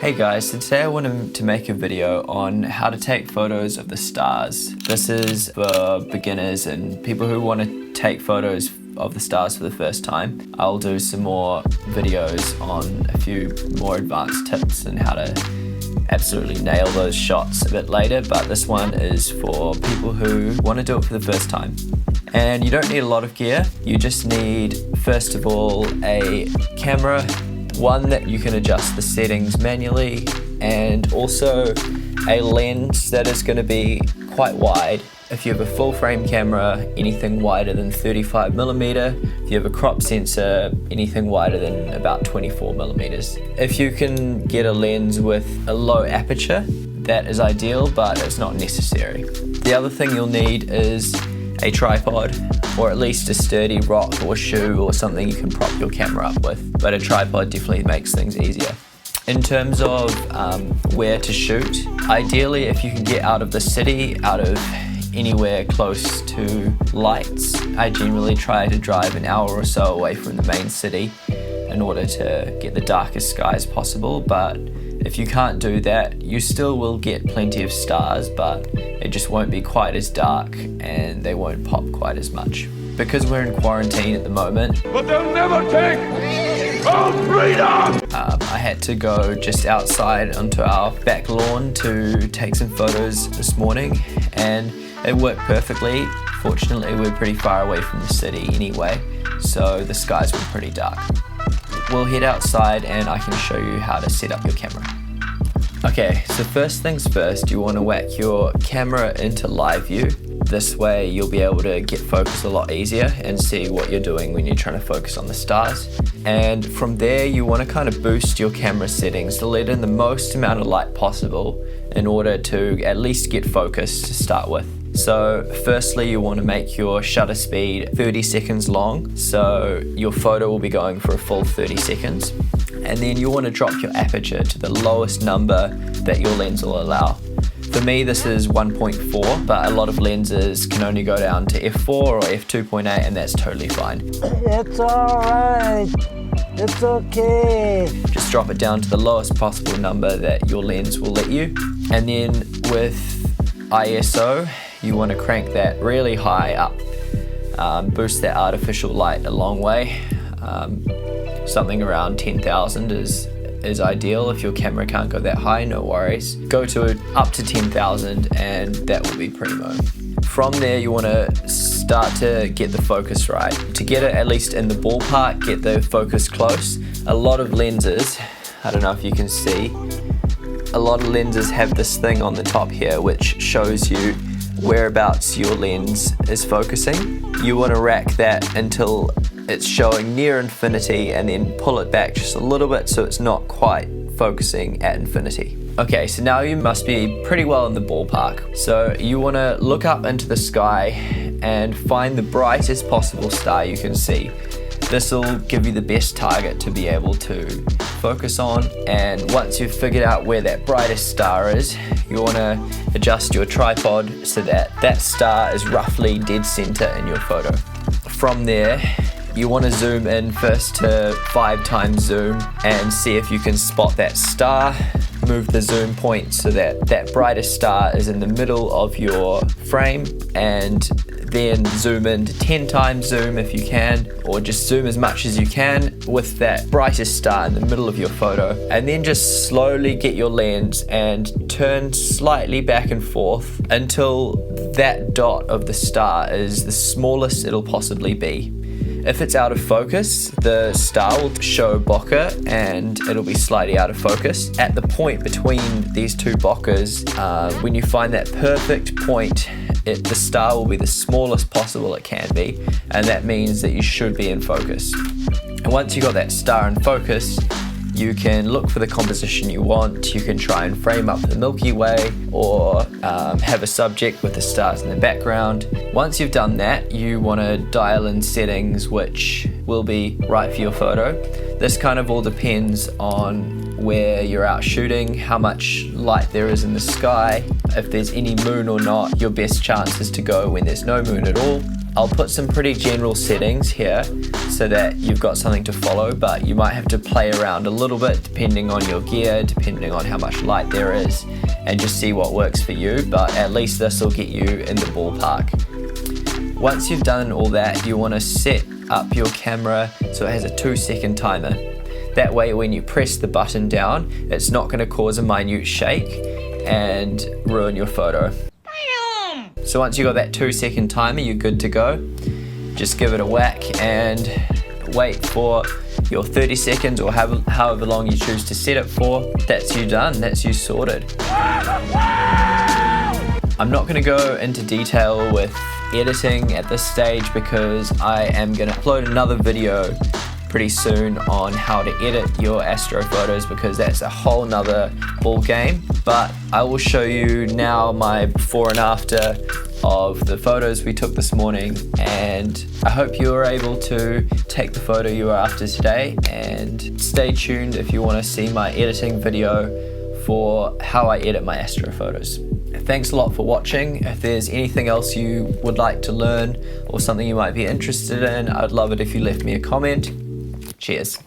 Hey guys, so today I wanted to make a video on how to take photos of the stars. This is for beginners and people who want to take photos of the stars for the first time. I'll do some more videos on a few more advanced tips and how to absolutely nail those shots a bit later, but this one is for people who want to do it for the first time. And you don't need a lot of gear. You just need, first of all, a camera, one that you can adjust the settings manually, and also a lens that is going to be quite wide. If you have a full frame camera, anything wider than 35mm. If you have a crop sensor, anything wider than about 24mm. If you can get a lens with a low aperture, that is ideal, but it's not necessary. The other thing you'll need is a tripod, or at least a sturdy rock or shoe or something you can prop your camera up with, but a tripod definitely makes things easier. In terms of where to shoot, ideally if you can get out of the city, out of anywhere close to lights, I generally try to drive an hour or so away from the main city in order to get the darkest skies possible, but if you can't do that, you still will get plenty of stars, but it just won't be quite as dark and they won't pop quite as much. Because we're in quarantine at the moment, but they'll never take our freedom! I had to go just outside onto our back lawn to take some photos this morning, and it worked perfectly. Fortunately, we're pretty far away from the city anyway, so the skies were pretty dark. We'll head outside and I can show you how to set up your camera. Okay, so first things first, you want to whack your camera into live view. This way you'll be able to get focus a lot easier and see what you're doing when you're trying to focus on the stars. And from there you want to kind of boost your camera settings to let in the most amount of light possible in order to at least get focus to start with. So firstly, you want to make your shutter speed 30 seconds long, so your photo will be going for a full 30 seconds. And then you want to drop your aperture to the lowest number that your lens will allow. For me, this is 1.4, but a lot of lenses can only go down to f4 or f2.8, and that's totally fine. It's alright, it's okay. Just drop it down to the lowest possible number that your lens will let you. And then with ISO, you want to crank that really high up, boost that artificial light a long way. Something around 10,000 is ideal. If your camera can't go that high, no worries. Go to up to 10,000 and that will be primo. From there, you want to start to get the focus right. To get it at least in the ballpark, get the focus close. A lot of lenses, I don't know if you can see, a lot of lenses have this thing on the top here which shows you whereabouts your lens is focusing. You want to rack that until it's showing near infinity and then pull it back just a little bit so it's not quite focusing at infinity. Okay, so now you must be pretty well in the ballpark. So you want to look up into the sky and find the brightest possible star you can see. This will give you the best target to be able to focus on, and once you've figured out where that brightest star is, you want to adjust your tripod so that that star is roughly dead center in your photo. From there, you want to zoom in first to 5 times zoom and see if you can spot that star. Move the zoom point so that that brightest star is in the middle of your frame, and then zoom in to 10 times zoom if you can, or just zoom as much as you can with that brightest star in the middle of your photo, and then just slowly get your lens and turn slightly back and forth until that dot of the star is the smallest it'll possibly be. If it's out of focus, the star will show bokeh and it'll be slightly out of focus. At the point between these two bokehs, when you find that perfect point, the star will be the smallest possible it can be, and that means that you should be in focus. And once you got that star in focus, you can look for the composition you want. You can try and frame up the Milky Way, or have a subject with the stars in the background. Once you've done that, you want to dial in settings which will be right for your photo. This kind of all depends on where you're out shooting, how much light there is in the sky, if there's any moon or not. Your best chance is to go when there's no moon at all. I'll put some pretty general settings here so that you've got something to follow, but you might have to play around a little bit depending on your gear, depending on how much light there is, and just see what works for you, but at least this will get you in the ballpark. Once you've done all that, you want to set up your camera so it has a 2-second timer. That way when you press the button down, it's not going to cause a minute shake and ruin your photo. So once you got that 2-second timer, you're good to go. Just give it a whack and wait for your 30 seconds or however long you choose to set it for. That's you done, that's you sorted. I'm not going to go into detail with editing at this stage because I am going to upload another video pretty soon on how to edit your Astro photos, because that's a whole nother ball game. But I will show you now my before and after of the photos we took this morning, and I hope you were able to take the photo you were after today, and stay tuned if you want to see my editing video for how I edit my Astro photos. Thanks a lot for watching. If there's anything else you would like to learn or something you might be interested in, I'd love it if you left me a comment. Cheers.